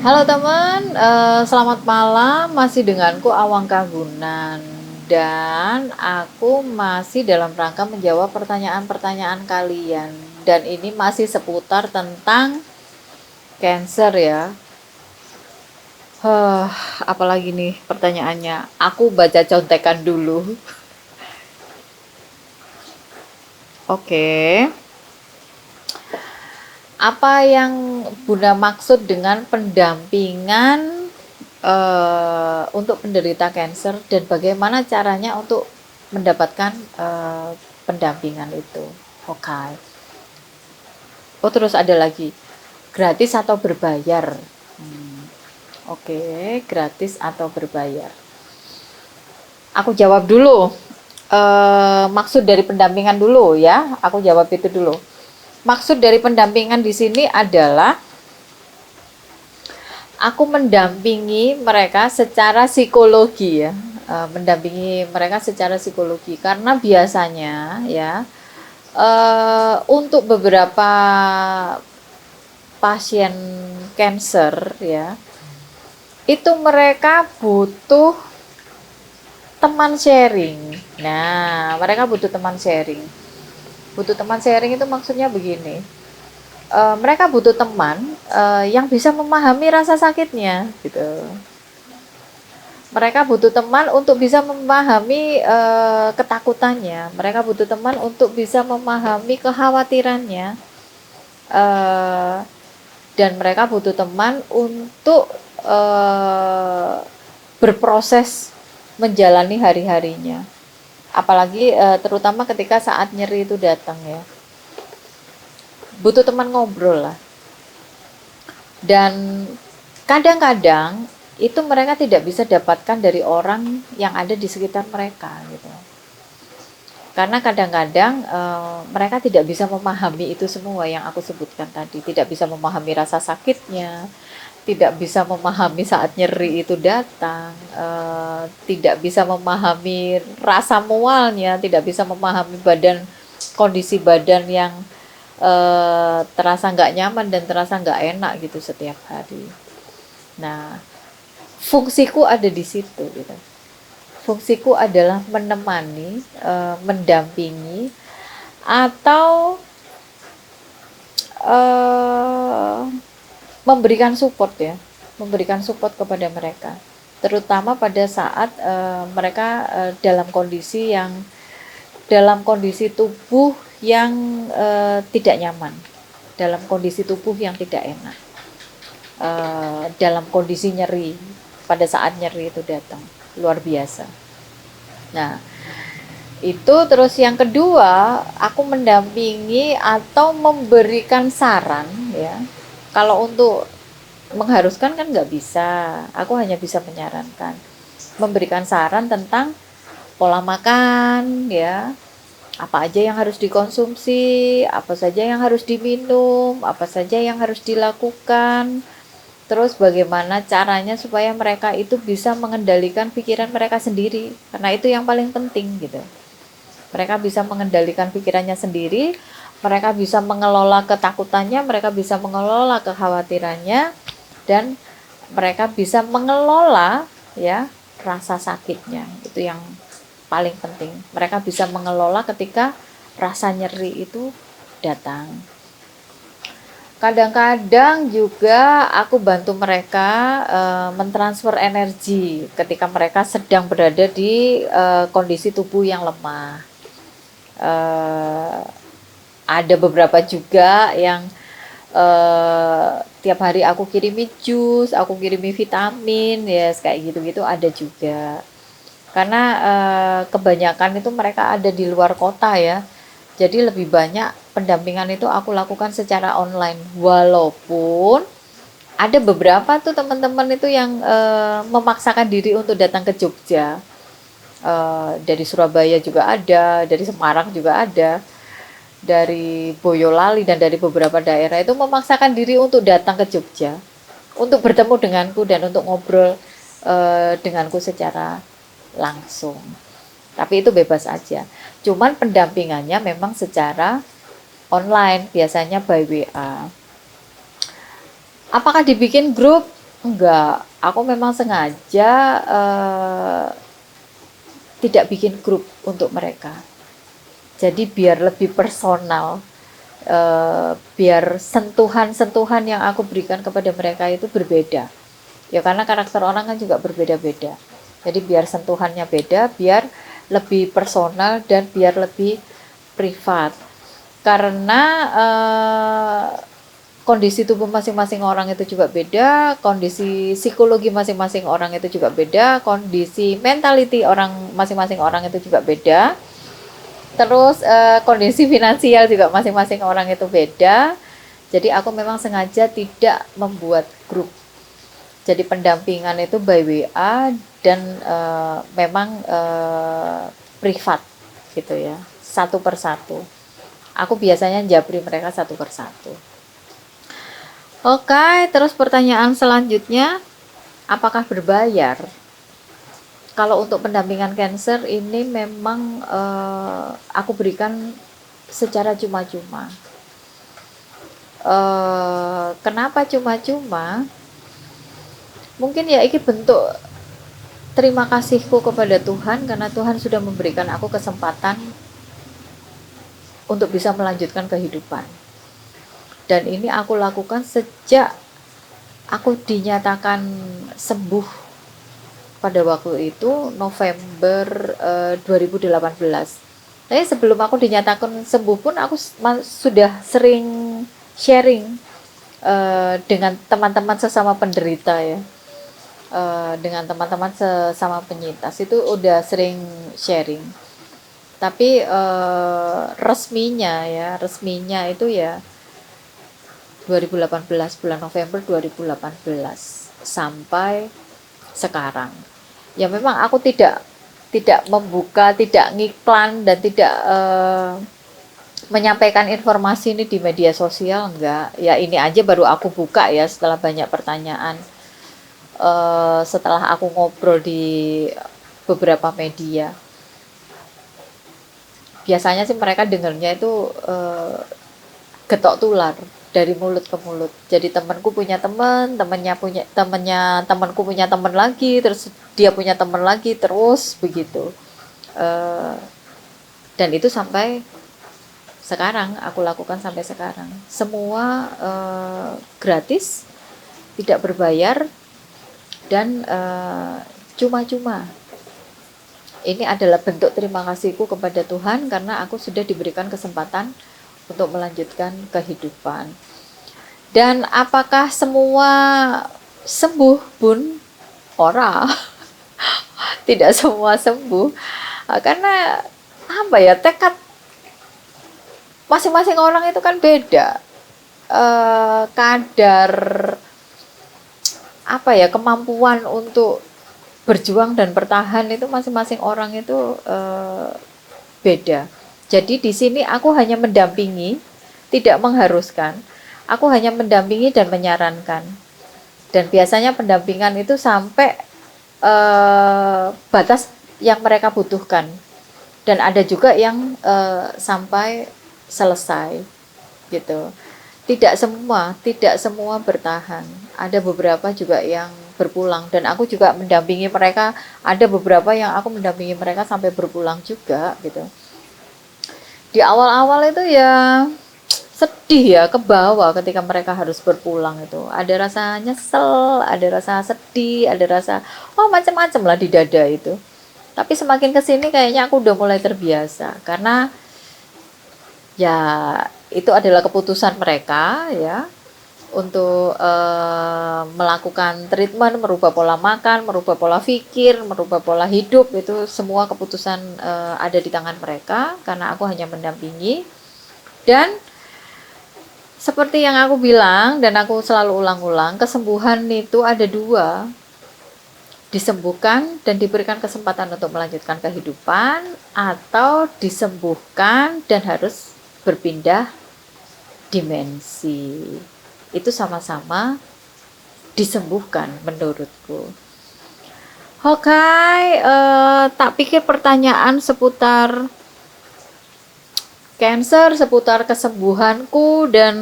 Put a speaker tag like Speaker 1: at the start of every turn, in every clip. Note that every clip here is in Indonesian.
Speaker 1: Halo teman, selamat malam. Masih denganku Awang Kagunan dan aku masih dalam rangka menjawab pertanyaan-pertanyaan kalian. Dan ini masih seputar tentang cancer ya. Huh, apalagi nih pertanyaannya? Aku baca contekan dulu. Oke. Apa yang Bunda maksud dengan pendampingan untuk penderita cancer dan bagaimana caranya untuk mendapatkan pendampingan itu? Oke. Okay. Oh, terus ada lagi, gratis atau berbayar? Oke, okay. Gratis atau berbayar? Aku jawab dulu. Maksud dari pendampingan dulu ya. Aku jawab itu dulu. Maksud dari pendampingan di sini adalah aku mendampingi mereka secara psikologi ya, mendampingi mereka secara psikologi karena biasanya ya, untuk beberapa pasien cancer ya, itu mereka butuh teman sharing. Nah, mereka butuh teman sharing. Butuh teman sharing itu maksudnya begini. Mereka butuh teman yang bisa memahami rasa sakitnya gitu. Mereka butuh teman untuk bisa memahami ketakutannya. Mereka butuh teman untuk bisa memahami kekhawatirannya. Uh, dan mereka butuh teman untuk berproses menjalani hari-harinya. Apalagi terutama ketika saat nyeri itu datang ya. Butuh teman ngobrol lah. Dan kadang-kadang itu mereka tidak bisa dapatkan dari orang yang ada di sekitar mereka gitu. Karena kadang-kadang mereka tidak bisa memahami itu semua yang aku sebutkan tadi, tidak bisa memahami rasa sakitnya, tidak bisa memahami saat nyeri itu datang, tidak bisa memahami rasa mualnya, tidak bisa memahami kondisi badan yang terasa nggak nyaman dan terasa nggak enak gitu setiap hari. Nah, fungsiku ada di situ gitu. Fungsiku adalah menemani, mendampingi atau memberikan support ya, memberikan support kepada mereka, terutama pada saat mereka dalam kondisi tubuh yang tidak nyaman, dalam kondisi tubuh yang tidak enak, dalam kondisi nyeri, pada saat nyeri itu datang luar biasa. Nah, itu terus yang kedua, aku mendampingi atau memberikan saran ya. Kalau untuk mengharuskan kan nggak bisa, aku hanya bisa menyarankan, memberikan saran tentang pola makan ya, apa aja yang harus dikonsumsi, apa saja yang harus diminum, apa saja yang harus dilakukan. Terus bagaimana caranya supaya mereka itu bisa mengendalikan pikiran mereka sendiri, karena itu yang paling penting gitu. Mereka bisa mengendalikan pikirannya sendiri, mereka bisa mengelola ketakutannya, mereka bisa mengelola kekhawatirannya, dan mereka bisa mengelola ya rasa sakitnya. Itu yang paling penting. Mereka bisa mengelola ketika rasa nyeri itu datang. Kadang-kadang juga aku bantu mereka mentransfer energi ketika mereka sedang berada di kondisi tubuh yang lemah. Ada beberapa juga yang tiap hari aku kirimi jus, aku kirimi vitamin, ya yes, kayak gitu-gitu ada juga. Karena kebanyakan itu mereka ada di luar kota ya. Jadi lebih banyak pendampingan itu aku lakukan secara online. Walaupun ada beberapa tuh teman-teman itu yang memaksakan diri untuk datang ke Jogja. Dari Surabaya juga ada, dari Semarang juga ada, dari Boyolali dan dari beberapa daerah itu memaksakan diri untuk datang ke Jogja, untuk bertemu denganku dan untuk ngobrol denganku secara langsung. Tapi itu bebas aja. Cuman pendampingannya memang secara online, biasanya by WA. Apakah dibikin grup? Enggak, aku memang sengaja tidak bikin grup untuk mereka. Jadi biar lebih personal, biar sentuhan-sentuhan yang aku berikan kepada mereka itu berbeda. Ya karena karakter orang kan juga berbeda-beda. Jadi biar sentuhannya beda, biar lebih personal dan biar lebih privat. Karena kondisi tubuh masing-masing orang itu juga beda, kondisi psikologi masing-masing orang itu juga beda, kondisi mentality orang masing-masing orang itu juga beda. Terus kondisi finansial juga masing-masing orang itu beda. Jadi aku memang sengaja tidak membuat grup. Jadi pendampingan itu by WA dan memang privat gitu ya, satu persatu. Aku biasanya japri mereka satu persatu. Oke, terus pertanyaan selanjutnya, apakah berbayar? Kalau untuk pendampingan cancer ini memang aku berikan secara cuma-cuma. Kenapa cuma-cuma? Mungkin ya ini bentuk terima kasihku kepada Tuhan karena Tuhan sudah memberikan aku kesempatan untuk bisa melanjutkan kehidupan. Dan ini aku lakukan sejak aku dinyatakan sembuh pada waktu itu November 2018. Tapi sebelum aku dinyatakan sembuh pun aku sudah sering sharing dengan teman-teman sesama penderita ya. Dengan teman-teman sesama penyintas itu udah sering sharing. Tapi resminya itu ya 2018, bulan November 2018 sampai sekarang. Ya memang aku tidak membuka, tidak ngiklan dan tidak menyampaikan informasi ini di media sosial, enggak. Ya ini aja baru aku buka ya setelah banyak pertanyaan. Setelah aku ngobrol di beberapa media. Biasanya sih mereka dengarnya itu getok tular dari mulut ke mulut. Jadi temanku punya teman, temanku punya teman lagi, terus dia punya teman lagi, terus begitu. Dan itu sampai sekarang aku lakukan sampai sekarang. Semua gratis, tidak berbayar dan cuma-cuma. Ini adalah bentuk terima kasihku kepada Tuhan karena aku sudah diberikan kesempatan untuk melanjutkan kehidupan. Dan apakah semua sembuh pun? Ora. Tidak semua sembuh. Karena apa ya, tekad masing-masing orang itu kan beda. Kadar apa ya, kemampuan untuk berjuang dan bertahan itu masing-masing orang itu beda. Jadi di sini aku hanya mendampingi, tidak mengharuskan. Aku hanya mendampingi dan menyarankan. Dan biasanya pendampingan itu sampai batas yang mereka butuhkan. Dan ada juga yang sampai selesai gitu. Tidak semua bertahan. Ada beberapa juga yang berpulang dan aku juga mendampingi mereka. Ada beberapa yang aku mendampingi mereka sampai berpulang juga gitu. Di awal-awal itu ya sedih ya, ke bawah ketika mereka harus berpulang itu. Ada rasa nyesel, ada rasa sedih, ada rasa macam-macam lah di dada itu. Tapi semakin kesini kayaknya aku udah mulai terbiasa karena ya itu adalah keputusan mereka ya untuk melakukan treatment, merubah pola makan, merubah pola pikir, merubah pola hidup. Itu semua keputusan ada di tangan mereka karena aku hanya mendampingi. Dan seperti yang aku bilang dan aku selalu ulang-ulang, kesembuhan itu ada dua, disembuhkan dan diberikan kesempatan untuk melanjutkan kehidupan, atau disembuhkan dan harus berpindah dimensi. Itu sama-sama disembuhkan menurutku. Oke, tak pikir pertanyaan seputar cancer, seputar kesembuhanku dan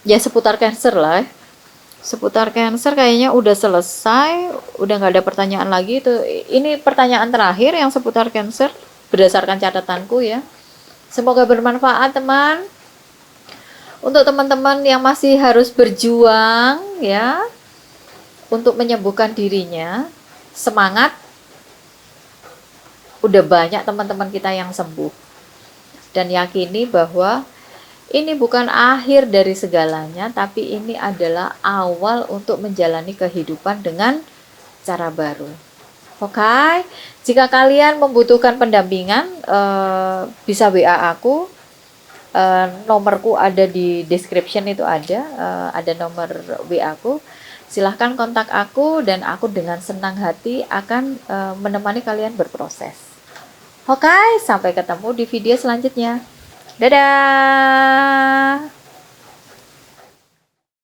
Speaker 1: ya seputar cancer lah. Seputar cancer kayaknya udah selesai, udah nggak ada pertanyaan lagi itu. Ini pertanyaan terakhir yang seputar cancer berdasarkan catatanku ya. Semoga bermanfaat teman. Untuk teman-teman yang masih harus berjuang ya untuk menyembuhkan dirinya, semangat. Udah banyak teman-teman kita yang sembuh. Dan yakini bahwa ini bukan akhir dari segalanya, tapi ini adalah awal untuk menjalani kehidupan dengan cara baru. Oke, jika kalian membutuhkan pendampingan, bisa WA aku. Nomorku ada di description itu ada nomor WA aku. Silahkan kontak aku dan aku dengan senang hati akan menemani kalian berproses. Oke, sampai ketemu di video selanjutnya. Dadah!